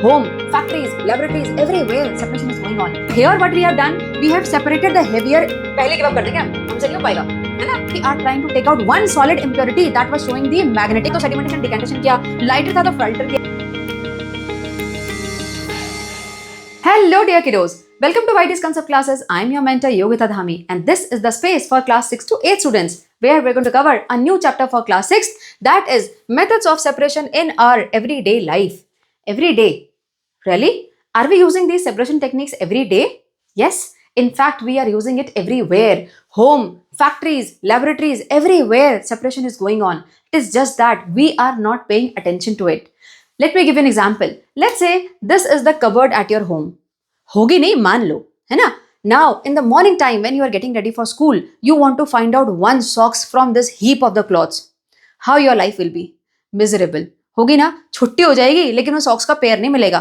home, factories, laboratories, everywhere separation is going on. Here what we have done, we have separated the heavier. पहले give up कर देंगे हमसे नहीं हो पाएगा है ना. We are trying to take out one solid impurity that was showing the magnetic. तो sedimentation decantation किया, lighter था तो filter किया. Hello dear kiddos, welcome to YT's concept classes. I am your mentor Yogita Dhami and this is the space for class 6 to 8 students where we're going to cover a new chapter for class 6, that is methods of separation in our everyday life. Every day. Really? Are we using these separation techniques every day? Yes. In fact, we are using it everywhere. Home, factories, laboratories, everywhere separation is going on. It is just that we are not paying attention to it. Let me give you an example. Let's say this is the cupboard at your home. होगी नहीं मान लो, है ना? Now, in the morning time when you are getting ready for school, you want to find out one socks from this heap of the clothes. How your life will be? Miserable. होगी ना, छुट्टी हो जाएगी लेकिन वो socks का pair नहीं मिलेगा.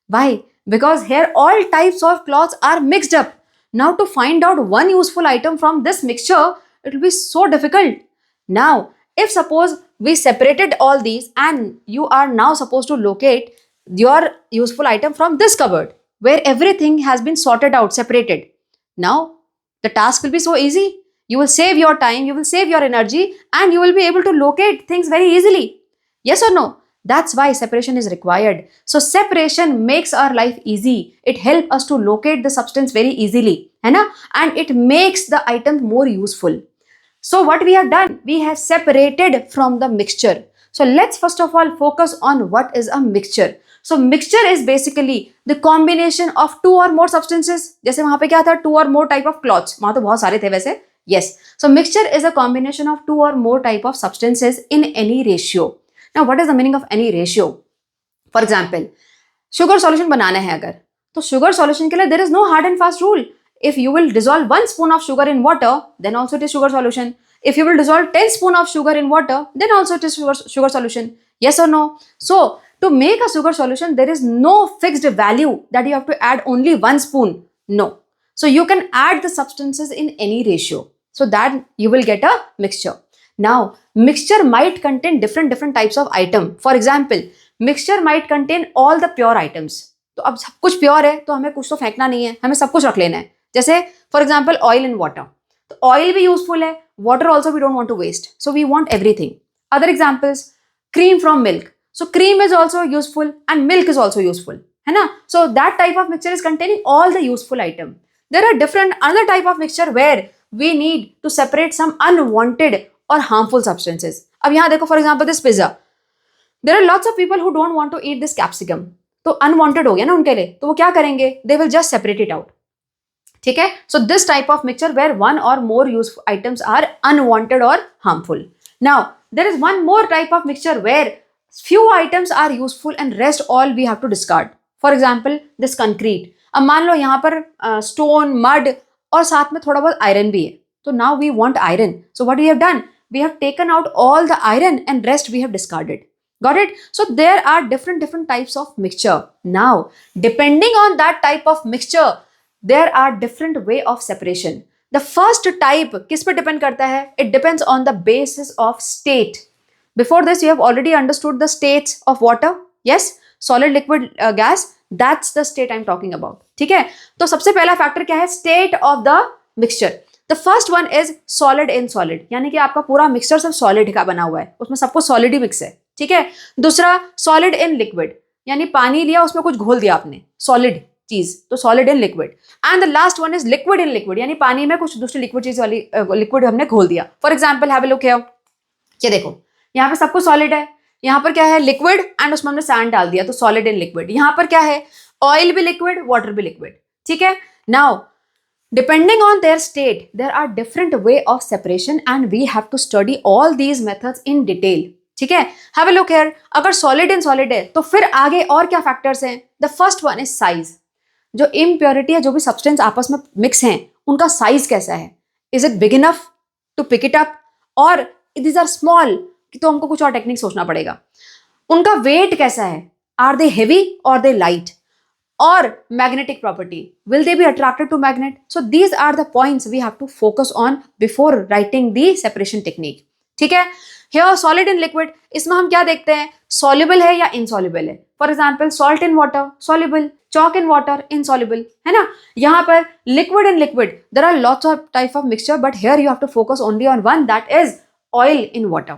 Why? Because here all types of clothes are mixed up. Now to find out one useful item from this mixture, it will be so difficult. Now, if suppose we separated all these and you are now supposed to locate your useful item from this cupboard where everything has been sorted out, separated. Now, the task will be so easy. You will save your time, you will save your energy and you will be able to locate things very easily. Yes or no? That's why separation is required. So separation makes our life easy. It helps us to locate the substance very easily, है ना? And it makes the item more useful. So what we have done, we have separated from the mixture. So let's first of all focus on what is a mixture. So mixture is basically the combination of two or more substances. जैसे वहाँ पे क्या था, two or more type of cloths. वहाँ तो बहुत सारे थे वैसे. Yes. So mixture is a combination of two or more type of substances in any ratio. Now, what is the meaning of any ratio? For example, sugar solution बनाना है अगर, तो sugar solution के लिए there is no hard and fast rule. If you will dissolve 1 spoon of sugar in water, then also it is sugar solution. If you will dissolve 10 spoon of sugar in water, then also it is sugar solution. Yes or no? So, to make a sugar solution, there is no fixed value that you have to add only 1 spoon. No. So, you can add the substances in any ratio. So, that you will get a mixture. Now, mixture might contain different types of item. For example, mixture might contain all the pure items. तो अब सब कुछ pure है तो हमें कुछ तो फेंकना नहीं है, हमें सब कुछ रख लेना है. जैसे for example oil in water, तो ऑयल भी यूजफुल है, water also we don't want to waste, so we want everything. Other examples, cream from milk, so cream is also useful and milk is also useful, है ना? So that type of mixture is containing all the useful item. There are different another type of mixture where we need to separate some unwanted और harmful substances. अब यहाँ देखो for example this pizza, there are lots of people who don't want to eat this capsicum, तो unwanted हो गया ना उनके लिए, तो वो क्या करेंगे, they will just separate it out. ठीक है? So this type of mixture where one or more useful items are unwanted और harmful. Now there is one more type of mixture where few items are useful and rest all we have to discard. For example, this concrete. अब मान लो यहाँ पर stone, mud और साथ में थोड़ा बहुत iron भी है. So now we want iron. So what we have done? We have taken out all the iron and rest we have discarded. Got it? So there are different types of mixture. Now, depending on that type of mixture, there are different way of separation. The first type किस पे depend करता है? It depends on the basis of state. Before this, you have already understood the states of water. Yes, solid, liquid, gas. That's the state I'm talking about. ठीक है? तो सबसे पहला factor क्या है? State of the mixture. The first one is solid in solid. यानी कि आपका पूरा मिक्सचर सब सॉलिड का बना हुआ है, उसमें सब कुछ सॉलिड ही मिक्स है. ठीक है? दूसरा solid in liquid, यानी पानी लिया उसमें कुछ घोल दिया आपने, सॉलिड चीज, तो solid in liquid. And the last one is liquid in liquid, यानी पानी में कुछ दूसरी लिक्विड चीज वाली लिक्विड हमने घोल दिया. For example have a look here. ये देखो यहाँ पे सब कुछ सॉलिड है, यहाँ पर क्या है, लिक्विड, एंड उसमें हमने सैंड डाल दिया, तो सॉलिड इन लिक्विड. यहाँ पर क्या है, ऑयल भी लिक्विड, वाटर भी लिक्विड. ठीक है? Now depending on their state there are different way of separation and we have to study all these methods in detail. ठीक है? Have a look here. अगर सॉलिड इन सॉलिड है तो फिर आगे और क्या फैक्टर्स हैं? The first one is size. जो इम्प्योरिटी है, जो भी सब्सटेंस आपस में मिक्स हैं, उनका साइज कैसा है? Is it big enough to pick it up और दीज आर स्मॉल, तो हमको कुछ और टेक्निक सोचना पड़ेगा. उनका वेट कैसा है? आर दे हेवी और दे लाइट? और magnetic property, will they be attracted to magnet? So these are the points we have to focus on before writing the separation technique. ठीक है? हेयर सॉलिड इन लिक्विड, इसमें हम क्या देखते हैं, soluble है या इनसॉल्युबल है. For example salt in water soluble, chalk in water insoluble, है ना. यहाँ पर liquid in liquid there are lots of type of mixture, but here you have to focus only on one, that is oil in water.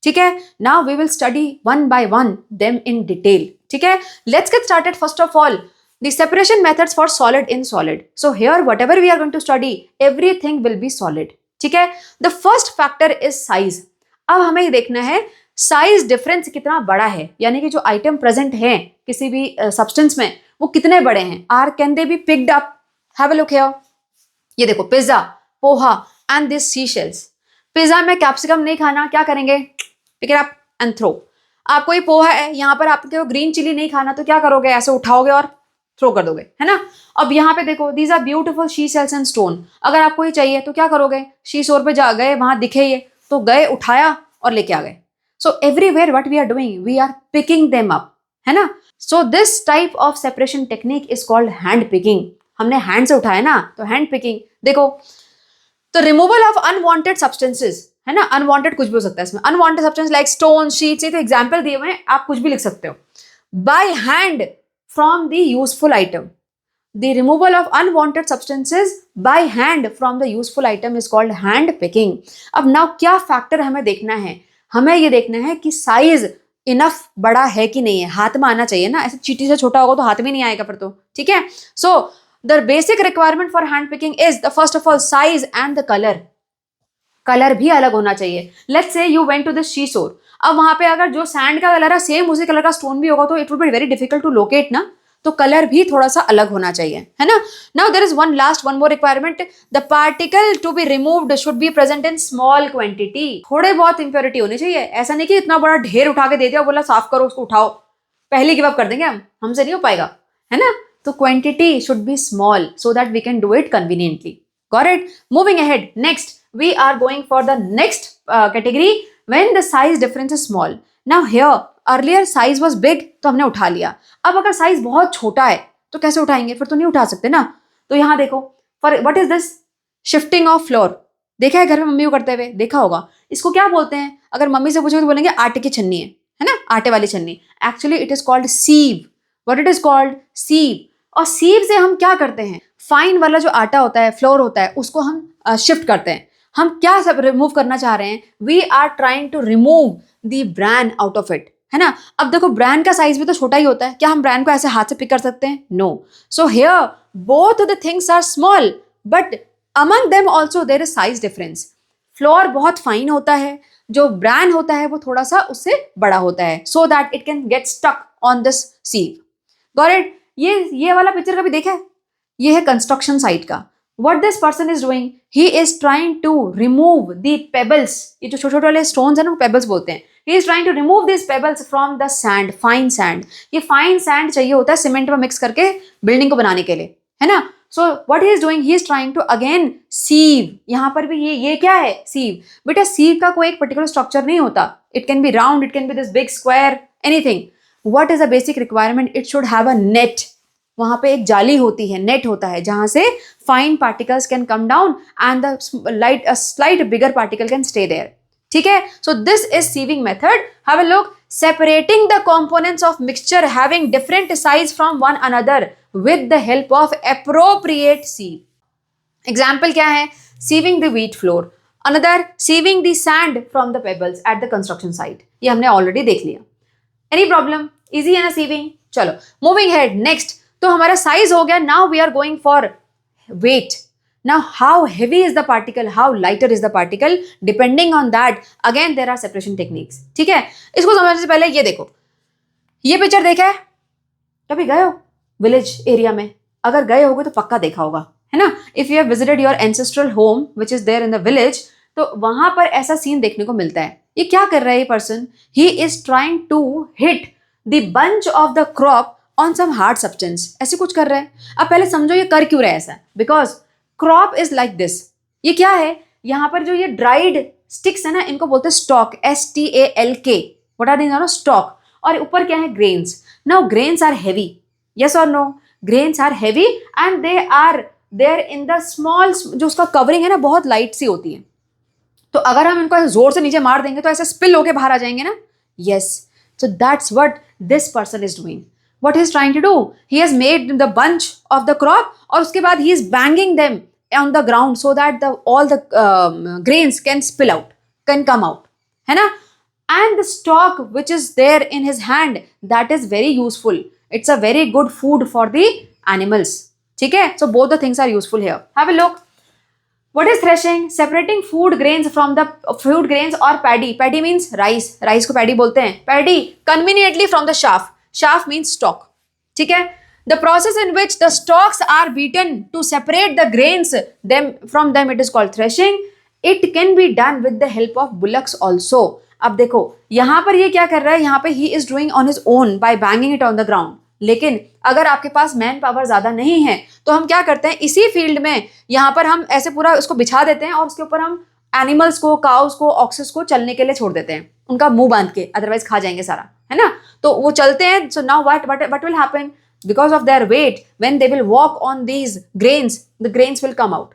ठीक है. Now we will study one by one them in detail. ठीक है. Let's get started. First of all, the separation methods for solid in solid. So here whatever we are going to study, everything will be solid. ठीक है. The first factor is size. अब हमें ये देखना है size difference कितना बड़ा है, यानी कि जो आइटम प्रेजेंट है किसी भी सब्सटेंस में वो कितने बड़े हैं. Or can they be picked up. Have a look here. ये देखो pizza, poha and this sea shells. Pizza में कैप्सिकम नहीं खाना, क्या करेंगे, pick it up and throw. आपको ये पोहा है, यहाँ पर आपको ग्रीन चिली नहीं खाना तो क्या करोगे, ऐसे उठाओगे और थ्रो कर दोगे, है ना. अब यहाँ पे देखो these are beautiful sea shells and stone. अगर आपको ये चाहिए तो क्या करोगे, शी शोर पे जा गए, वहां दिखे ये तो गए, उठाया और लेके आ गए. So everywhere what we are doing, we are picking them up, है ना. So this type of separation technique is called hand picking. हमने hand से उठाया ना तो hand picking. देखो तो removal of unwanted substances, है ना. unwanted कुछ भी हो सकता है इसमें. unwanted substance like stone, sheets, ये तो example दिए हुए हैं, आप कुछ भी लिख सकते हो. By hand from the useful item. The removal of unwanted substances by hand from the useful item is called hand picking. अब now क्या factor हमें देखना है, हमें ये देखना है कि साइज इनफ बड़ा है कि नहीं है, हाथ में आना चाहिए ना. ऐसे चीटी से छोटा होगा तो हाथ में नहीं आएगा फिर तो. ठीक है. So the basic requirement for hand picking is the first of all size and the colour. Colour भी अलग होना चाहिए. Let's say you went to the sea shore. अब वहां पे अगर जो सैंड का कलर है सेम उसी कलर का स्टोन भी होगा तो it will be very difficult to locate ना. तो कलर भी थोड़ा सा अलग होना चाहिए, है ना. Now there is one more requirement. The particle to be removed should be present in small quantity. थोड़े बहुत इंप्योरिटी होनी चाहिए. ऐसा नहीं कि इतना बड़ा ढेर उठा के दे दिया, बोला साफ करो उसको उठाओ, पहले गिव अप कर देंगे हम, हमसे नहीं हो पाएगा, है ना. तो quantity should be small so that we can do it conveniently. Got it. Moving ahead, next we are going for the next category when the size difference is small. Now here earlier size was big तो हमने उठा लिया. अब अगर size बहुत छोटा है तो कैसे उठाएंगे, फिर तो नहीं उठा सकते ना. तो यहाँ देखो for what is this, shifting of floor. देखा है घर में मम्मी को करते हुए, देखा होगा. इसको क्या बोलते हैं, अगर मम्मी से पूछोगे तो बोलेंगे आटे की छन्नी है ना, आटे वाली छन्नी. Actually it is called sieve. What it is called, sieve. और सीव से हम क्या करते हैं, फाइन वाला जो आटा होता है, फ्लोर होता है, उसको हम शिफ्ट करते हैं. हम क्या सब रिमूव करना चाह रहे हैं, we are trying to remove the bran out of it, है ना. अब देखो ब्रांड का साइज भी तो छोटा ही होता है, क्या हम ब्रांड को ऐसे हाथ से पिक कर सकते हैं, no. So here both the things are small but among them also there is size difference. Flour बहुत फाइन होता है, जो ब्रांड होता है वो थोड़ा सा उससे बड़ा होता है, so that it can get stuck on this sieve. Got it. ये वाला पिक्चर कभी देखा है, ये है कंस्ट्रक्शन साइट का. What this person is doing, he is trying to remove the pebbles. ये जो छोटे छोटे वाले stones हैं ना वो pebbles बोलते हैं. He is trying to remove these pebbles from the sand, fine sand. ये fine sand चाहिए होता है सीमेंट में मिक्स करके बिल्डिंग को बनाने के लिए, है ना. So what he is doing, he is trying to again sieve. यहाँ पर भी ये क्या है, sieve. बेटा sieve का कोई एक particular structure नहीं होता. It can be round, it can be this big square, anything. What is the basic requirement? It should have a net. वहां पे एक जाली होती है, नेट होता है, जहां से fine particles can come down and the slight bigger particle can stay there. ठीक है. So this is sieving method. Have a look. Separating the components of mixture having different size from one another with the help of appropriate sieve. Example क्या है, sieving the wheat flour, another sieving the sand from the pebbles at the construction site. ये हमने already देख लिया. Any problem, easy है ना sieving. चलो moving head, next. तो हमारा साइज हो गया. Now we are going for weight. Now how heavy is the particle, how lighter is the particle, depending on that again there are separation techniques. ठीक है. इसको समझने से पहले ये देखो, ये पिक्चर देखा है, कभी गए हो विलेज एरिया में, अगर गए होगे तो पक्का देखा होगा, है ना. If you have visited your ancestral home which is there in the village, तो वहां पर ऐसा सीन देखने को मिलता है. ये क्या कर रहा है ये person, he is trying to hit the bunch of the crop on some hard substance. ऐसे कुछ कर रहा है. अब पहले समझो ये कर क्यों रहा है ऐसा, because crop is like this. ये क्या है, यहाँ पर जो ये ड्राइड स्टिक्स है ना, इनको बोलते हैं stalk, STALK. What are these, stalk. और ऊपर क्या है, grains. Now grains are heavy, yes or no. Grains are heavy and they are there in the small, जो उसका कवरिंग है ना बहुत लाइट सी होती है. तो तो अगर हम इनको ऐसे जोर से नीचे मार देंगे तो ऐसे स्पिल होके बाहर आ जाएंगे ना. Yes, so that's what this person is doing. What he is trying to do, he has made the bunch of the crop और उसके बाद he is banging them on the ground so that all the grains can spill out, can come out, है ना. And the stalk which is there in his hand, that is very useful. It's a very good food for the animals. ठीक है, so both the things are useful here. Have a look. What is threshing? Separating food grains from the food grains or paddy. Paddy means rice. Rice को paddy बोलते हैं. Paddy conveniently from the chaff. Chaff means stalk. ठीक है. The process in which the stalks are beaten to separate the grains from them, it is called threshing. It can be done with the help of bullocks also. अब देखो यहाँ पर ये क्या कर रहा है, यहाँ पे he is doing on his own by banging it on the ground. लेकिन अगर आपके पास मैन पावर ज्यादा नहीं है तो हम क्या करते हैं, इसी फील्ड में यहाँ पर हम ऐसे पूरा उसको बिछा देते हैं और उसके ऊपर हम एनिमल्स को, काउस को, ऑक्सेस को चलने के लिए छोड़ देते हैं, उनका मुंह बांध के, अदरवाइज खा जाएंगे सारा, है ना. तो वो चलते हैं. So now what will happen, because of their weight, when they will walk on these grains, the grains will come out,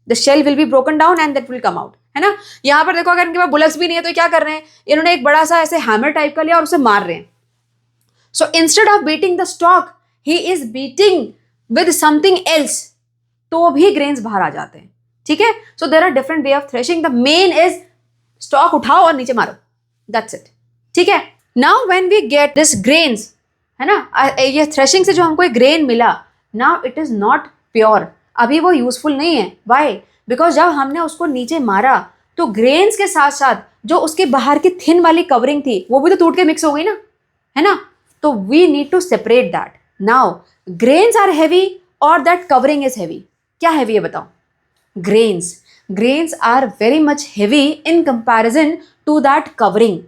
the shell will be broken down and that will come out, है ना. यहाँ पर देखो अगर इनके पास bullocks भी नहीं है तो क्या कर रहे हैं, इन्होंने एक बड़ा सा ऐसे हैमर टाइप का लिया और उसे मार रहे हैं. So instead of beating the stalk, he is beating with something else. तो भी grains बाहर आ जाते हैं. ठीक है. So there are different way of threshing. The main is stalk उठाओ और नीचे मारो. That's it. ठीक है. Now when we get this grains, है ना, ये threshing से जो हमको एक grain मिला, now it is not pure. अभी वो useful नहीं है. Why? Because जब हमने उसको नीचे मारा तो grains के साथ साथ जो उसके बाहर की thin वाली covering थी वो भी तो टूट के mix हो गई ना, है ना. तो we need to separate that. Now, grains are heavy or that covering is heavy? क्या heavy है बताओ? Grains. Grains are very much heavy in comparison to that covering.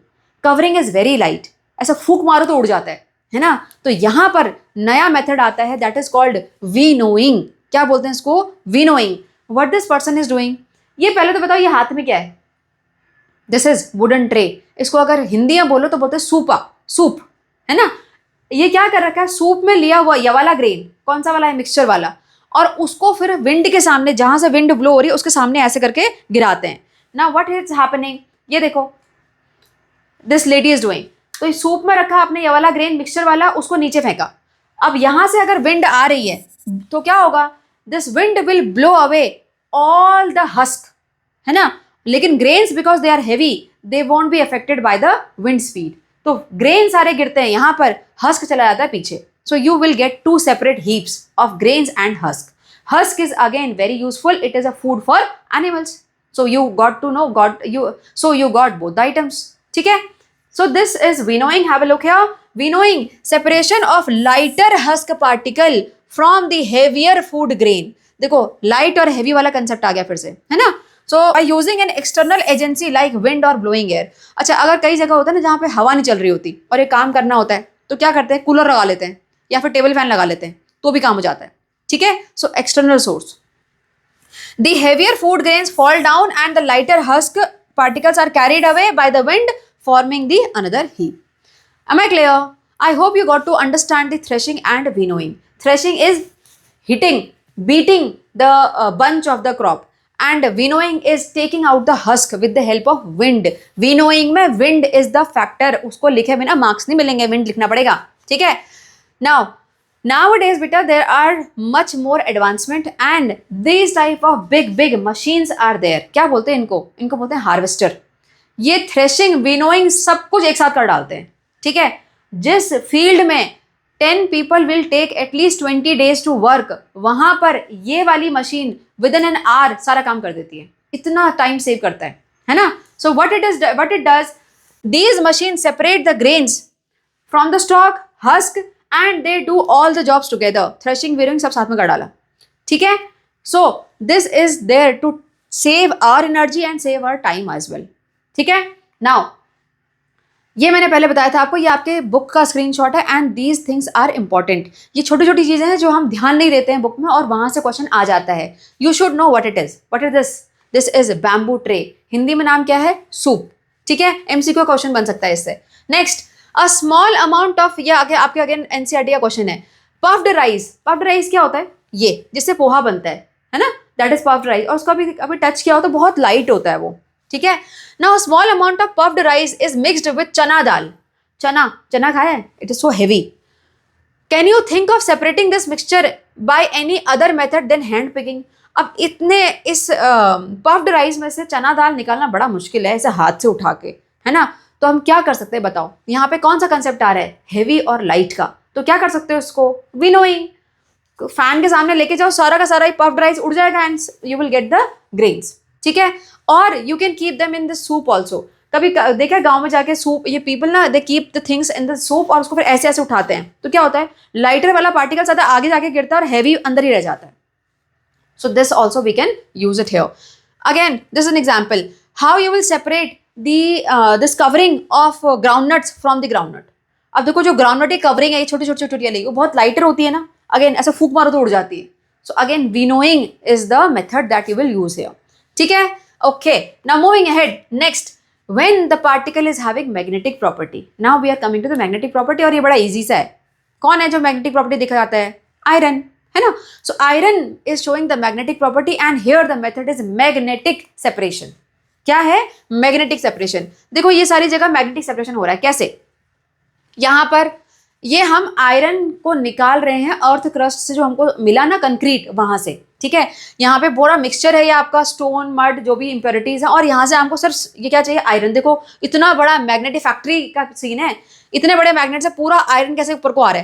Covering is very light. ऐसा फूक मारो तो उड़ जाता है ना. तो यहाँ पर नया मेथड आता है, that is called winnowing. क्या बोलते हैं इसको? Winnowing. What this person is doing? ये पहले तो बताओ ये हाथ में क्या है? This is wooden tray. इसको अगर हिंदी में बोलो तो बोलते हैं सूपा, सूप, है ना. ये क्या कर रखा है, सूप में लिया हुआ ये वाला ग्रेन, कौन सा वाला है, मिक्सचर वाला, और उसको फिर विंड के सामने, जहां से विंड ब्लो हो रही है उसके सामने ऐसे करके गिराते हैं. नाउ व्हाट इज हैपनिंग, ये देखो दिस लेडी इज डूइंग. तो ये सूप में रखा आपने ये वाला ग्रेन, मिक्सचर वाला, उसको नीचे फेंका. अब यहां से अगर विंड आ रही है तो क्या होगा, this wind will blow away all the husk, है ना. लेकिन grains because they are heavy, they won't be affected by the wind speed. तो ग्रेन सारे गिरते हैं, यहाँ पर हस्क चला जाता है पीछे. So you will get two separate heaps of grains and husk. Husk is again very useful, it is a food for animals. So you got to know, you got both the items. ठीक है. So this is winnowing. Have a look here. Winnowing, separation of lighter husk particle from the heavier food grain. देखो light और heavy वाला concept आ गया फिर से, है ना. सो by using an external agency like wind और ब्लोइंग एयर. अच्छा, अगर कई जगह होता है ना जहाँ पे हवा नहीं चल रही होती और ये काम करना होता है तो क्या करते हैं, कूलर लगा लेते हैं या फिर टेबल फैन लगा लेते हैं, तो भी काम हो जाता है. ठीक है. So external source. The heavier food grains fall down and the lighter husk particles are carried away by the wind forming the another heap. Am I clear? I hope you got to understand the threshing and winnowing. Threshing is hitting, beating the bunch of the crop. And winnowing is taking out the husk with the help of wind. Winnowing में wind is the factor. उसको लिखे बिना marks नहीं मिलेंगे, wind लिखना पड़ेगा. ठीक है. Nowadays बेटा there are much more advancement and these type of big machines are there. क्या बोलते हैं इनको? इनको बोलते हैं हार्वेस्टर. ये थ्रेशिंग, विनोइंग सब कुछ एक साथ कर डालते हैं. ठीक है. जिस फील्ड में 10 people will take at least 20 days to work, वहां पर ये वाली मशीन within an hour सारा काम कर देती है. इतना टाइम सेव करता है ना. So what it does, these machines separate the grains from the stalk, husk, and they do all the jobs together. Threshing, winnowing सब साथ में कर डाला. ठीक है. So this is there to save our energy and save our time as well. ठीक है. Now ये मैंने पहले बताया था आपको, ये आपके बुक का स्क्रीनशॉट है and these things are important. ये छोटी छोटी चीजें हैं जो हम ध्यान नहीं देते हैं बुक में और वहां से क्वेश्चन आ जाता है. You should know what it is. What is this? This is bamboo tray. Hindi में नाम क्या है? सूप. ठीक है. एमसीक्यू क्वेश्चन बन सकता है इससे. Next, a small amount of, ये आगे आपके अगेन एनसीईआरटी का क्वेश्चन है. Puffed rice. पफ्ड राइस क्या होता है? ये जिससे पोहा बनता है ना, दैट इज पफ्ड राइस. और उसका भी अभी टच किया हो तो बहुत लाइट होता है वो, ठीक है. Now small amount of puffed rice is mixed with chana dal. चना खाया है, it is so heavy. Can you think of separating this mixture by any other method than hand picking. अब इतने इस पफ्ड राइस में से चना दाल निकालना बड़ा मुश्किल है ऐसे हाथ से उठा के, है ना. तो हम क्या कर सकते हैं बताओ. यहाँ पे कौन सा कंसेप्ट आ रहा है, हेवी और लाइट का. तो क्या कर सकते हो इसको, विनोइंग. फैन के सामने लेके जाओ, सारा का सारा ही पफ्ड राइस उड़ जाएगा and you will get the grains. ठीक है. और you can keep them in the soup also. कभी देखा है गांव में जाके सूप, ये पीपल ना they keep the things in the soup और उसको फिर ऐसे ऐसे उठाते हैं. तो क्या होता है, लाइटर वाला पार्टिकल ज्यादा आगे जाके गिरता है और हैवी अंदर ही रह जाता है. So this also we can use it here. Again, this is an example. How you will separate the this covering of groundnuts from the groundnut. अब देखो जो groundnut की covering है ये छोटी छोटी छोटी वाली, वो बहुत lighter होती है ना. Again ऐसे फूक मारो तो उड़ जाती है. So again winnowing is the method that you will use here. ठीक है? Okay. Now moving ahead. Next, when the particle is having magnetic property. Now we are coming to the magnetic property और ये बड़ा easy सा है. कौन है जो magnetic property दिखा जाता है? Iron. है ना. So iron is showing the magnetic property and here the method is magnetic separation. क्या है, मैग्नेटिक सेपरेशन. देखो ये सारी जगह मैग्नेटिक सेपरेशन हो रहा है. कैसे, यहां पर ये हम आयरन को निकाल रहे हैं अर्थ क्रस्ट से जो हमको मिला ना कंक्रीट वहां से. ठीक है. यहाँ पे पूरा मिक्सचर है ये आपका, स्टोन मड जो भी इंप्योरिटीज है, और यहाँ से हमको सिर्फ ये क्या चाहिए, आयरन. देखो इतना बड़ा मैग्नेटिक फैक्ट्री का सीन है, इतने बड़े मैग्नेट से पूरा आयरन कैसे ऊपर को आ रहा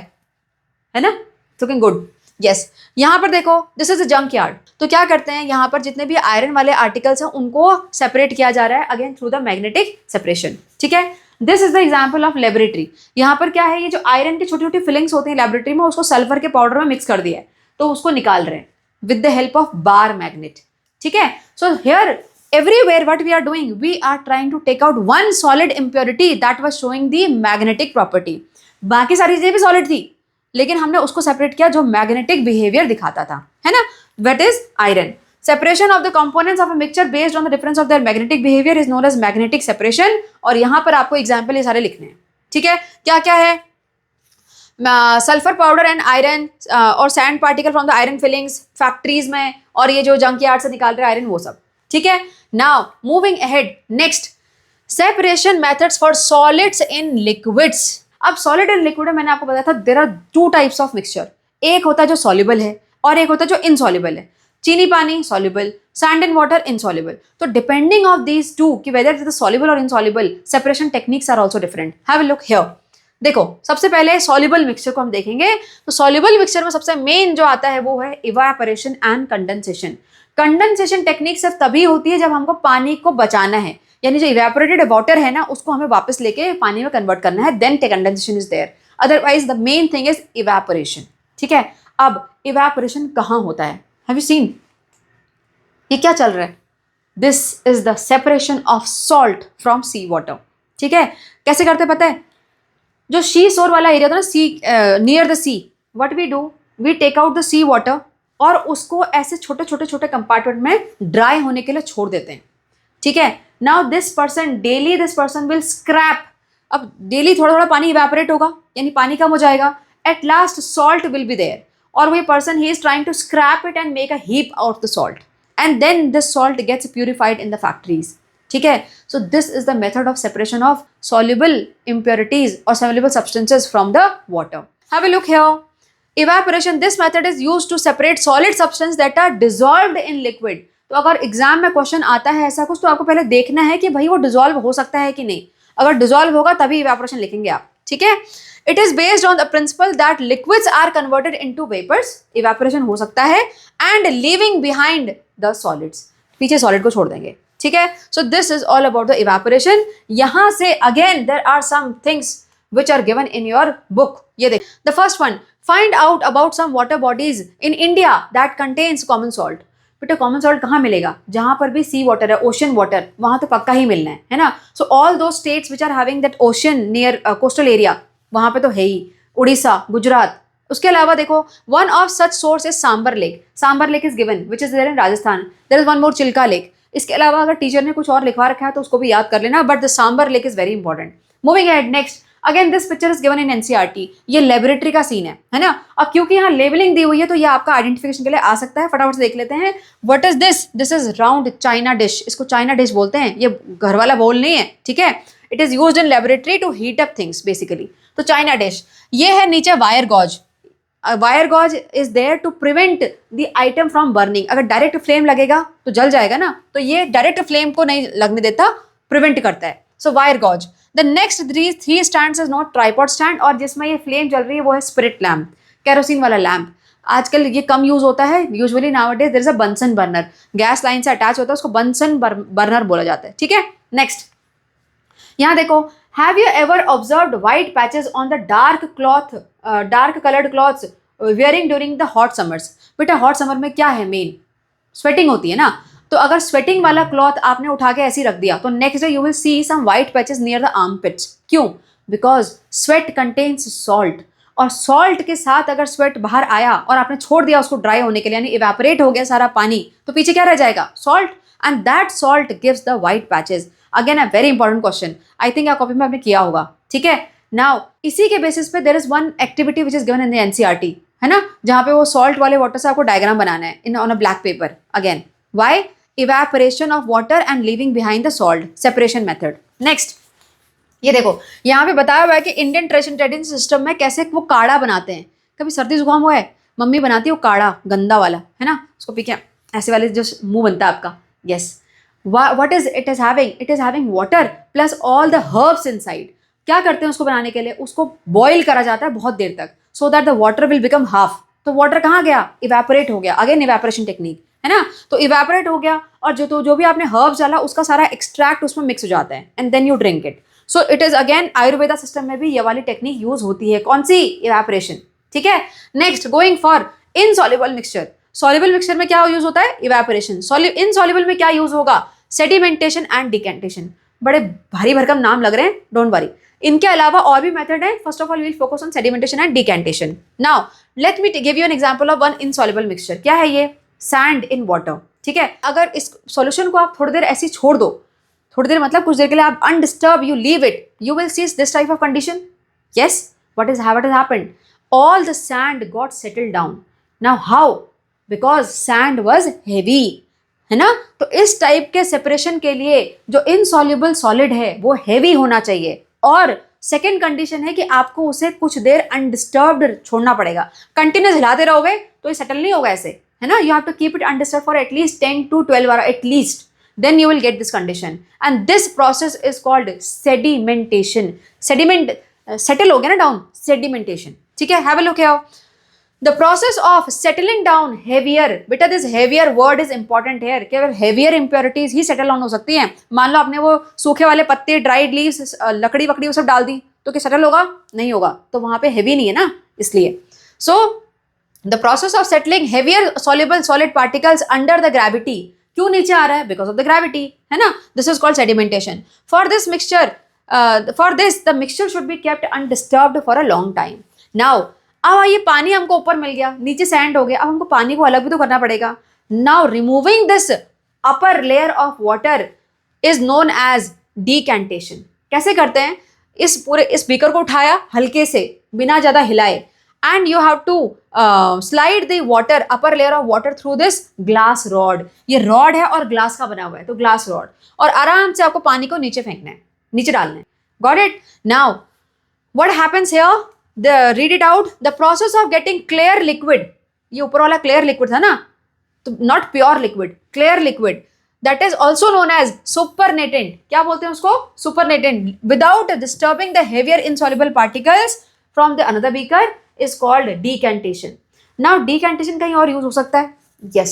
है ना. Looking good. यस. यहाँ पर देखो this is a junk yard. तो क्या करते हैं, यहाँ पर जितने भी आयरन वाले आर्टिकल्स हैं उनको सेपरेट किया जा रहा है again through the magnetic separation. ठीक है. This is the example of laboratory. यहाँ पर क्या है, ये जो आयरन की छोटी छोटी फिलिंग्स होती हैं लेबोरेटरी में, उसको सल्फर के पाउडर में मिक्स कर दिया है, तो उसको निकाल रहे हैं with the help of bar magnet. ठीक है. So here everywhere what we are doing, we are trying to take out one solid impurity that was showing the magnetic property. बाकी सारी चीजें भी सॉलिड थी लेकिन हमने उसको सेपरेट किया जो मैग्नेटिक बिहेवियर दिखाता था, है ना. That is iron. Separation of the components of a mixture based on the difference of their magnetic behaviour is known as magnetic separation. और यहां पर आपको एग्जांपल ये सारे लिखने हैं. ठीक है. क्या क्या है, सल्फर पाउडर एंड आयरन और sand particle from the iron filings factories में, और ये जो जंक यार्ड से निकाल रहे आयरन वो सब. ठीक है. Now moving ahead. Next, separation methods for solids in liquids. अब सॉलिड एंड लिक्विड में मैंने आपको बताया था there are two types of mixture. एक होता है जो सॉल्युबल है और एक होता है जो इनसॉल्युबल है. चीनी पानी soluble, sand and water insoluble. तो डिपेंडिंग ऑफ दीज टू कि वेदर इट इज सॉल्युबल और insoluble, separation techniques are also different. Have a look here. देखो सबसे पहले सॉल्युबल मिक्सचर को हम देखेंगे. तो सॉल्युबल मिक्सचर में सबसे मेन जो आता है वो है evaporation and condensation. Condensation technique सिर्फ तभी होती है जब हमको पानी को बचाना है, यानी जो इवेपोरेटेड वाटर है ना उसको हमें वापस लेके पानी में कन्वर्ट करना है, then condensation is there. Otherwise the main thing is evaporation. ठीक है. अब इवेपोरेशन कहाँ होता है, हैव यू सीन ये क्या चल रहा है. This is the separation of salt from sea water. ठीक है. कैसे करते पता है, जो सी शोर वाला एरिया था ना, sea near the sea, what we do, we take out the sea water और उसको ऐसे छोटे छोटे छोटे कंपार्टमेंट में ड्राई होने के लिए छोड़ देते हैं. ठीक है. Now this person daily this person will scrap. अब डेली थोड़ा थोड़ा पानी इवेपोरेट होगा यानी पानी कम हो जाएगा. At last salt will be there और वो person he is trying to scrap it and make a heap out the salt and then this salt gets purified in the factories. ठीक है. So this is the method of separation of soluble impurities or soluble substances from the water. Have a look here. Evaporation, this method is used to separate solid substance that are dissolved in liquid. तो अगर exam में question आता है ऐसा कुछ तो आपको पहले देखना है कि भाई वो डिजोल्व हो सकता है कि नहीं. अगर डिजोल्व होगा तभी इवेपोरेशन लिखेंगे आप. ठीक है. It is based on the principle that liquids are converted into vapours. Evaporation हो सकता है and leaving behind the solids. पीछे सॉलिड को छोड़ देंगे. ठीक है. So this is all about the evaporation. यहां से again there are some things which are given in your book. ये देख. The first one, find out about some water bodies in India that contains common salt. बेटा common salt कहाँ मिलेगा, जहाँ पर भी सी वाटर है, ओशन वाटर, वहाँ तो पक्का ही मिलना है ना. So all those states which are having that ocean near coastal area, वहाँ पे तो है ही. उड़ीसा, गुजरात. उसके अलावा देखो one of such source is Sambhar lake. Sambhar lake is given which is there in Rajasthan. There is one more Chilka lake. इसके अलावा अगर टीचर ने कुछ और लिखवा रखा है तो उसको भी याद कर लेना, but the Sambhar lake is very important. Moving ahead. Next, again this picture is given in NCERT, ये लेबोरेटरी का सीन है ना। अब क्योंकि यहाँ लेबलिंग दी हुई है तो ये आपका आइडेंटिफिकेशन के लिए आ सकता है। फटाफट से देख लेते हैं। What is this? This is round China dish, इसको चाइना डिश बोलते हैं, ये घर वाला बोल नहीं है, ठीक है। It is used in laboratory to heat up things basically. तो चाइना डिश। ये है नीचे wire gauze. Wire gauze is there to prevent the item from burning. अगर डायरेक्ट फ्लेम लगेगा तो जल जाएगा ना, तो ये डायरेक्ट फ्लेम को नहीं लगने देता, प्रिवेंट करता है। So wire gauze. The next three stands is not tripod stand, और जिसमें ये फ्लेम चल रही है वो है स्पिरिट लैम्प, केरोसिन वाला लैम्प। आजकल ये कम यूज होता है, usually nowadays there is a Bunsen burner, gas line से अटैच होता है, उसको बंसन बर्नर बोला जाता है, ठीक है। नेक्स्ट यहाँ देखो, have you ever observed white patches on the dark coloured clothes wearing during the hot summers? बेटा हॉट समर में क्या है मेन? स्वेटिंग होती है ना, तो अगर स्वेटिंग वाला क्लॉथ आपने उठा के ऐसे ही रख दिया तो next day you will see some white patches near the armpits. क्यों? बिकॉज स्वेट कंटेन्स सॉल्ट, और सॉल्ट के साथ अगर स्वेट बाहर आया और आपने छोड़ दिया उसको ड्राई होने के लिए, यानी इवेपोरेट हो गया सारा पानी, तो पीछे क्या रह जाएगा? Salt, and that salt gives the white patches. Again a very important question, I think आप कॉपी में आपने किया होगा, ठीक है। नाउ इसी के बेसिस पे there is one activity which is given in the NCERT, है ना, जहाँ पे वो सॉल्ट वाले वाटर से आपको डायग्राम बनाना है in on a black pepper. Again why? Evaporation of water and leaving behind the salt, separation method. Next ये देखो, यहाँ पे बताया हुआ है कि इंडियन ट्रेडिशन सिस्टम में कैसे वो काढ़ा बनाते हैं। कभी सर्दी जुकाम हुआ है, मम्मी बनाती है वो काढ़ा गंदा वाला, है ना, उसको पी के ऐसे वाले जो मुंह बनता है आपका। Yes, what is it is having? It is having water plus all the herbs inside. क्या करते हैं उसको बनाने के लिए? उसको बॉईल करा जाता है बहुत देर तक, so that the water will become half. तो वाटर कहाँ गया? इवेपोरेट हो गया। अगेन इवेपोरेशन टेक्निक, है ना, तो इवेपोरेट हो गया, और जो भी आपने हर्ब्स डाला उसका सारा एक्सट्रैक्ट उसमें मिक्स हो जाता है, and then you drink it. So it is again Ayurveda system में भी ये वाली टेक्निक यूज होती है। कौन सी? इवेपोरेशन, ठीक है। Next going for insoluble mixture. Soluble mixture में क्या यूज होता है? इवेपोरेशन। इनसॉल्युबल में क्या यूज होगा? Sedimentation and decantation. बड़े भारी भरकम नाम लग रहे हैं, डोंट वरी, इनके अलावा और भी मेथड है। First of all we will focus on sedimentation and decantation. Now let me give you an example of one insoluble mixture. क्या है ये? सैंड इन वाटर, ठीक है। अगर इस सॉल्यूशन को आप थोड़ी देर ऐसी छोड़ दो, थोड़ी देर मतलब कुछ देर के लिए आप undisturb you leave it, you will see this type of condition. Yes, what is happened? All the sand got settled down. Now how? Because sand was heavy, है ना। तो इस टाइप के सेपरेशन के लिए जो इनसॉल्युबल सॉलिड है वो हेवी होना चाहिए, और सेकेंड कंडीशन है कि आपको उसे कुछ देर अनडिस्टर्ब्ड छोड़ना पड़ेगा। कंटिन्यूस हिलाते रहोगे तो ये सेटल नहीं होगा ऐसे, है ना। You have to keep it undisturb for at least 10 to 12 hour at least, then you will get this condition, and this process is called sedimentation. Sediment settle हो गया ना down, sedimentation, ठीक है। have a look here. The process of settling down heavier, बेटा this heavier word is important here, केवल heavier impurities ही settle down हो सकती हैं। मान लो आपने वो सूखे वाले पत्ते, dried leaves, लकड़ी वकड़ी वो सब डाल दी, तो क्या settle होगा? नहीं होगा, तो वहाँ पे heavy नहीं है ना, इसलिए। So the process of settling heavier soluble solid particles under the gravity, क्यों नीचे आ रहा है? बिकॉज ऑफ द ग्रेविटी, है ना। This is called sedimentation. For this the mixture should be kept undisturbed for a long time. Now अब ये पानी हमको ऊपर मिल गया, नीचे सैंड हो गया, अब हमको पानी को अलग भी तो करना पड़ेगा। Now removing this upper layer of water is known as decantation. कैसे करते हैं? इस बीकर को उठाया हल्के से बिना ज्यादा हिलाए, and you have to slide the water, upper layer of water through this glass rod. ये रॉड है और ग्लास का बना हुआ है, तो ग्लास रॉड, और आराम से आपको पानी को नीचे फेंकना है, नीचे डालना है। Got it? Now what happens here? Read it out. The process of getting clear liquid, ये ऊपर वाला clear liquid था ना, तो not pure liquid, clear liquid, that is also known as supernatant. क्या बोलते हैं उसको? Supernatant. Without disturbing the heavier insoluble particles from the another beaker is called decantation. Now decantation कहीं और यूज हो सकता है। yes,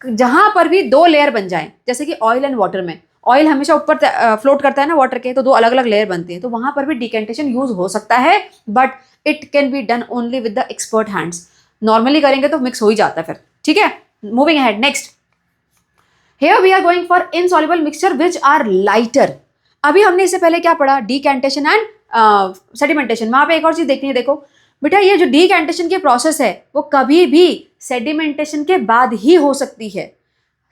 जहां पर भी दो लेयर बन जाएं, जैसे कि ऑयल एंड वाटर में, ऑयल हमेशा ऊपर फ्लोट करता है ना वाटर के, तो दो अलग अलग लेयर बनती है, तो वहां पर भी decantation यूज हो सकता है, but it can be done only with the expert hands. Normally करेंगे तो मिक्स हो ही जाता है फिर, ठीक है। Moving ahead, next here we are going for insoluble mixture which are lighter. अभी हमने इससे पहले क्या पढ़ा? Decantation and sedimentation. वहां पे एक और चीज देखनी है, देखो बेटा, ये जो डीकैंटेशन की प्रोसेस है वो कभी भी सेडिमेंटेशन के बाद ही हो सकती है।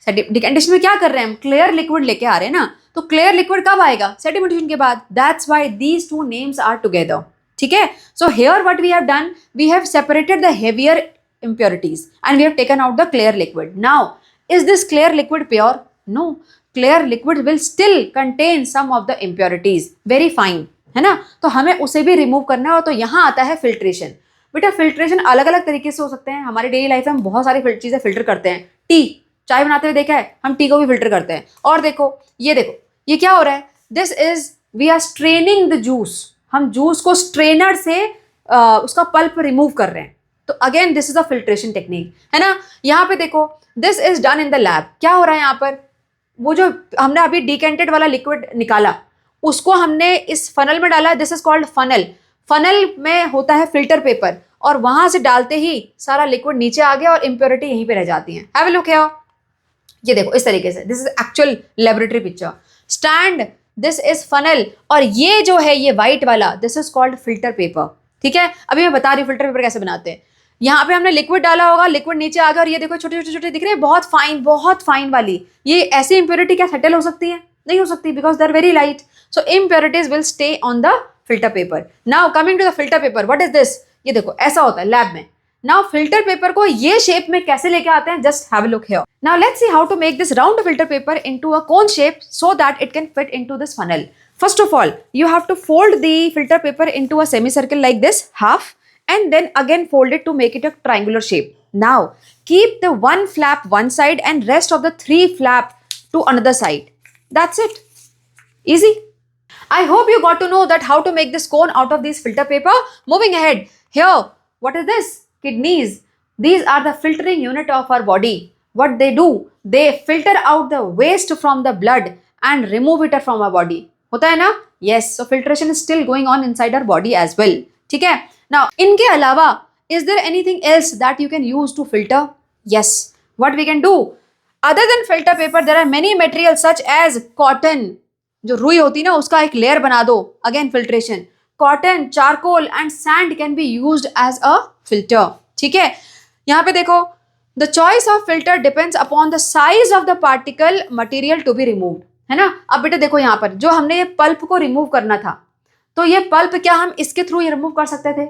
डीकैंटेशन में क्या कर रहे हैं हम? क्लियर लिक्विड लेके आ रहे हैं ना, तो क्लियर लिक्विड कब आएगा? सेडिमेंटेशन के बाद. That's why these two names are together. ठीक है. So here what we have done, we have separated the heavier impurities and we have taken out the clear liquid. Now, is this clear liquid pure? No. Clear liquid will still contain some of the impurities. Very fine. है ना. तो हमें उसे भी remove करना है. और तो यहाँ आता है फिल्ट्रेशन. बेटा फिल्ट्रेशन अलग अलग तरीके से हो सकते हैं. हमारी डेली लाइफ में हम बहुत सारी चीज़ें फिल्टर करते हैं. टी, चाय बनाते हुए देखा है, हम टी को भी फिल्टर करते हैं. और देखो ये क्या हो रहा है. This is we are straining the juice. हम जूस को स्ट्रेनर से उसका पल्प रिमूव कर रहे हैं. तो again this is a filtration technique, है ना. यहाँ पे देखो this is done in the lab. क्या हो रहा है यहाँ पर, वो जो हमने अभी डिकेंटेड वाला लिक्विड निकाला उसको हमने इस फनल में डाला. This is called funnel. Funnel में होता है फिल्टर पेपर और वहां से डालते ही सारा लिक्विड नीचे आ गया और इम्प्योरिटी यहीं पे रह जाती है. Have a look here. ये देखो इस तरीके से. This is actual laboratory picture. Stand, this is funnel. और ये जो है ये वाइट वाला, this is called filter paper. ठीक है. अभी मैं बता रही हूँ फिल्टर पेपर कैसे बनाते हैं. यहाँ पे हमने लिक्विड डाला होगा, लिक्विड नीचे आ गया और ये देखो छोटे छोटे दिख रहे हैं, बहुत फाइन वाली. ये ऐसी इम्प्योरिटी क्या सेटल हो सकती है? नहीं हो सकती, because they are very light. So impurities will stay on the filter paper. Now coming to the filter paper, what is this. ये देखो ऐसा होता है लैब में. नाउ फिल्टर पेपर को ये शेप में कैसे लेके आते हैं, just have a look here. Now let's see how to make this round filter paper into a cone shape so that it can fit into this funnel. First of all, you have to fold the filter paper into a semicircle like this, half, and then again fold it to make it a triangular shape. Now, keep the one flap one side and rest of the three flap to another side. That's it. Easy. I hope you got to know that how to make this cone out of this filter paper. Moving ahead. Here, what is this? Kidneys. These are the filtering unit of our body. What they do? They filter out the waste from the blood and remove it from our body. होता है ना. yes, so filtration is still going on inside our body as well. ठीक है. now इनके अलावा is there anything else that you can use to filter? yes, what we can do other than filter paper, there are many materials such as cotton. जो रुई होती है ना उसका एक लेयर बना दो. Again filtration. Cotton, charcoal and sand can be used as a filter. ठीक है. यहाँ पे देखो the choice of filter depends upon the size of the particle material to be removed. है ना. अब बेटा देखो यहाँ पर जो हमने ये पल्प को रिमूव करना था, तो ये पल्प क्या हम इसके थ्रू ये रिमूव कर सकते थे?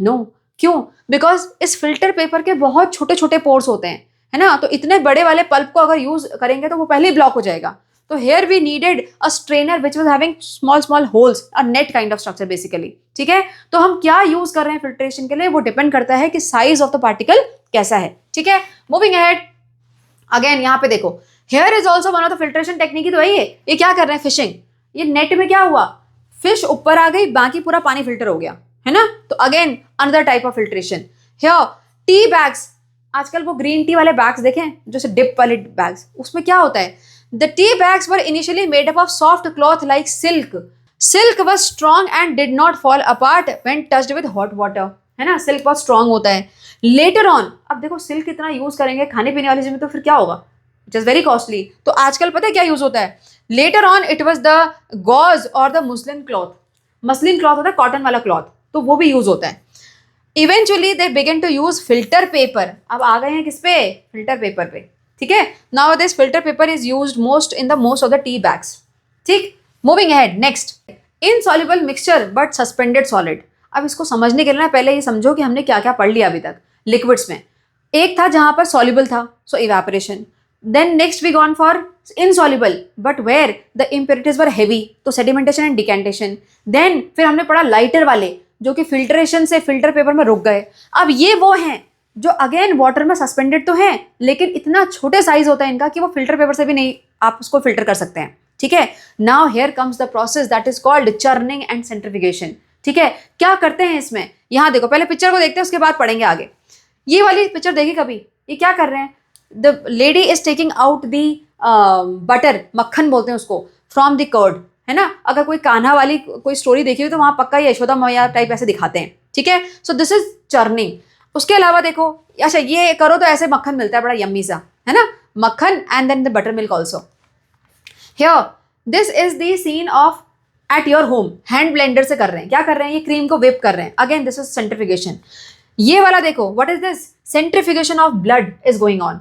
नो. क्यों? बिकॉज इस फिल्टर पेपर के बहुत छोटे छोटे पोर्स होते हैं, है ना. तो इतने बड़े वाले पल्प को अगर यूज करेंगे तो वो पहले ही ब्लॉक हो जाएगा. तो here we needed a strainer which was having small holes, a net kind of structure basically. ठीक है. तो हम क्या यूज कर रहे हैं फिल्ट्रेशन के लिए, वो डिपेंड करता है कि साइज ऑफ द पार्टिकल कैसा है. ठीक है. Moving ahead. अगेन यहाँ पे देखो here is also one of the filtration technique ही तो है ये क्या कर रहे हैं फिशिंग. ये नेट में क्या हुआ, फिश ऊपर आ गई, बाकी पूरा पानी फिल्टर हो गया, है ना. तो again another type of filtration. Here tea bags, आजकल वो ग्रीन टी वाले बैग्स देखें जैसे डिप वाले बैग्स, उसमें क्या होता है, the tea bags were initially made up of soft cloth like silk. Silk was strong and did not fall apart when touched with hot water. है ना. सिल्क बहुत स्ट्रॉन्ग होता है. लेटर ऑन, अब देखो सिल्क इतना यूज करेंगे खाने पीने वाली चीज में तो फिर क्या होगा, इट इज वेरी कॉस्टली. तो आजकल पता है क्या यूज होता है, later on it was the gauze और the muslin cloth. Muslin cloth होता है कॉटन वाला क्लॉथ, तो वो भी यूज होता है. Eventually they begin to use filter paper. अब आ गए हैं किस पे, फिल्टर पेपर पे. ठीक है. Now this filter paper is used most in the most of the tea bags. ठीक. Moving ahead. Next, insoluble mixture but suspended solid. अब इसको समझने के लिए ना पहले ये समझो कि हमने क्या क्या पढ़ लिया अभी तक लिक्विड्स में. एक था जहां पर सॉल्युबल था, सो evaporation. Then next we gone for insoluble, but where the impurities were heavy, तो sedimentation and decantation. Then फिर हमने पढ़ा लाइटर वाले जो कि फिल्ट्रेशन से फिल्टर पेपर में रुक गए. अब ये वो हैं जो अगेन वाटर में सस्पेंडेड तो हैं, लेकिन इतना छोटे साइज होता है इनका कि वो फिल्टर पेपर से भी नहीं आप उसको फिल्टर कर सकते हैं. ठीक है. Now here comes the process that is called churning and centrifugation. ठीक है. क्या करते हैं इसमें, यहाँ देखो पहले पिक्चर को देखते हैं उसके बाद पढ़ेंगे आगे. ये वाली पिक्चर देखी कभी, ये क्या कर रहे हैं, the lady is taking out the butter, मक्खन बोलते हैं उसको, फ्रॉम द कर्ड. है ना. अगर कोई कान्हा वाली कोई स्टोरी देखी हुई तो वहाँ पक्का ये यशोदा मैया टाइप ऐसे दिखाते हैं. ठीक है. So this is churning. उसके अलावा देखो, अच्छा ये करो तो ऐसे मक्खन मिलता है बड़ा यम्मी सा, है ना, मक्खन and then the butter milk also. Here this is the scene of at your home. Hand blender से कर रहे हैं, क्या कर रहे हैं, ये क्रीम को व्हिप कर रहे हैं. Again this is centrifugation. ये वाला देखो, what is this, centrifugation of blood is going on.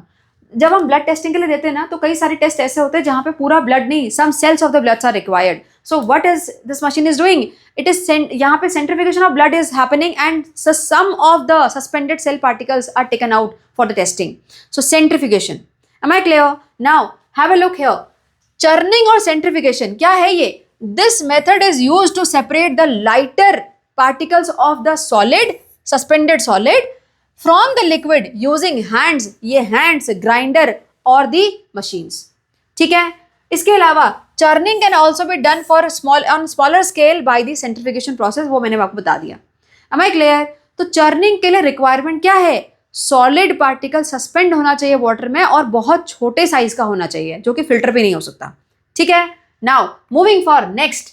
जब हम ब्लड टेस्टिंग के लिए देते हैं ना, तो कई सारे टेस्ट ऐसे होते हैं जहां पे पूरा ब्लड नहीं, some cells of the blood are required. So what is this machine is doing? It is यहाँ पे centrifugation of blood is happening and some of the suspended cell particles are taken out for the testing. So centrifugation. Am I clear? Now have a look here. Churning और centrifugation क्या है ये? This method is used to separate the lighter particles of the solid, suspended solid from the liquid using hands, ये hands, grinder or the machines. ठीक है. इसके अलावा churning can also be done for on smaller scale by the centrifugation process, वो मैंने आपको बता दिया. Am I clear? तो churning के लिए requirement क्या है? सॉलिड पार्टिकल सस्पेंड होना चाहिए वाटर में और बहुत छोटे साइज का होना चाहिए, जो कि फिल्टर भी नहीं हो सकता. ठीक है. Now moving for next,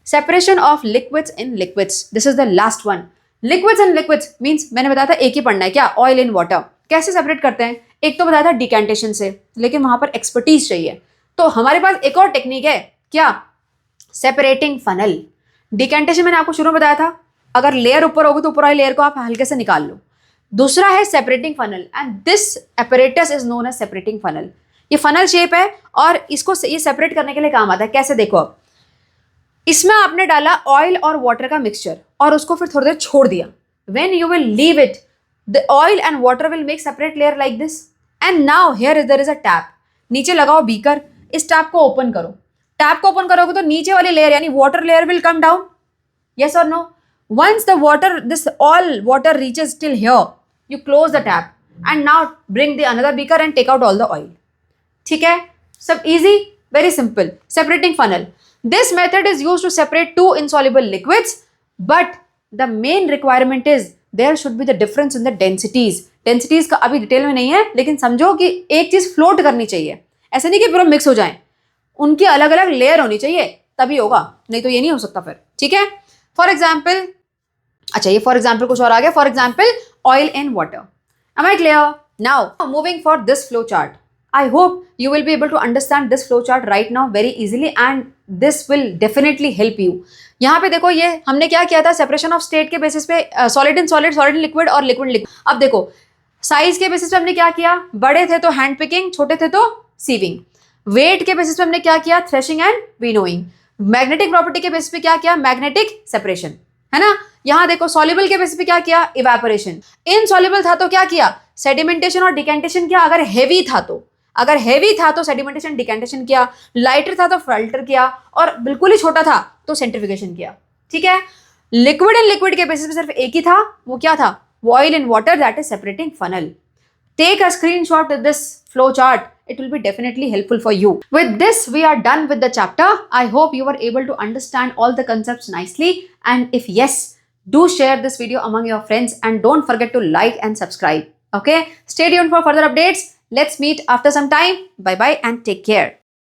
separation of liquids in liquids. This is the last one. Liquids in liquids means मैंने बताया था एक ही पढ़ना है क्या, ऑयल इन वाटर. कैसे सेपरेट करते हैं? एक तो बताया था डिकेंटेशन से, लेकिन वहां पर एक्सपर्टीज चाहिए. तो हमारे पास एक और टेक्निक है क्या, सेपरेटिंग फनल. डिकेंटेशन मैंने आपको शुरू में बताया था, अगर लेयर ऊपर होगी तो ऊपर वाली लेयर को आप हल्के से निकाल लो. दूसरा है separating funnel and this apparatus is known as separating funnel. ये फनल शेप है और इसको ये सेपरेट करने के लिए काम आता है. कैसे? देखो, अब इसमें आपने डाला ऑयल और वाटर का मिक्सचर और उसको फिर थोड़ी देर छोड़ दिया. When you will leave it, the oil and water will make separate layer like this. And now here there is a tap. नीचे लगाओ बीकर, इस टैप को ओपन करो. टैप को ओपन करोगे तो नीचे वाली लेयर यानी water layer will come down. Yes or no? Once the water, this all water reaches till here, you close the tap and now bring the another beaker and take out all the oil. ठीक है. सब easy, very simple. Separating funnel. This method is used to separate two insoluble liquids, but the main requirement is there should be the difference in the densities. Densities का अभी detail में नहीं है, लेकिन समझो कि एक चीज फ्लोट करनी चाहिए. ऐसा नहीं कि पूरा मिक्स हो जाए, उनकी अलग अलग लेयर होनी चाहिए, तभी होगा, नहीं तो ये नहीं हो सकता फिर. ठीक है. फॉर एग्जाम्पल, अच्छा ये फॉर एग्जाम्पल कुछ और आ गया. For example oil in water. Am I clear? Now moving for this flow chart. I hope you will be able to understand this flow chart right now very easily and this will definitely help you. यहाँ पे देखो, ये हमने क्या किया था, separation of state के basis पे solid in solid, solid in liquid और लिक्विड लिक्विड. अब देखो साइज के बेसिस पे हमने क्या किया, बड़े थे तो हैंड पिकिंग, छोटे थे तो सीविंग. वेट के बेसिस पे हमने क्या किया, threshing and winnowing. Magnetic property के बेसिस पे क्या किया, मैग्नेटिक सेपरेशन, है ना. यहां देखो सॉल्युबल के बेसिस पे क्या किया, इवेपोरेशन. इनसॉल्युबल था तो क्या किया, सेडिमेंटेशन और डिकेंटेशन किया. अगर हेवी था तो सेडिमेंटेशन डिकेंटेशन किया. लाइटर था तो फिल्टर किया और बिल्कुल ही छोटा था तो सेंट्रीफ्यूगेशन किया. ठीक है. लिक्विड एंड लिक्विड के बेसिस पे सिर्फ एक ही था, वो क्या था, oil in water, that is separating funnel. Take a screenshot of this flow chart. It will be definitely helpful for you. With this, we are done with the chapter. I hope you were able to understand all the concepts nicely. And if yes, do share this video among your friends and don't forget to like and subscribe. Okay? Stay tuned for further updates. Let's meet after some time. Bye bye and take care.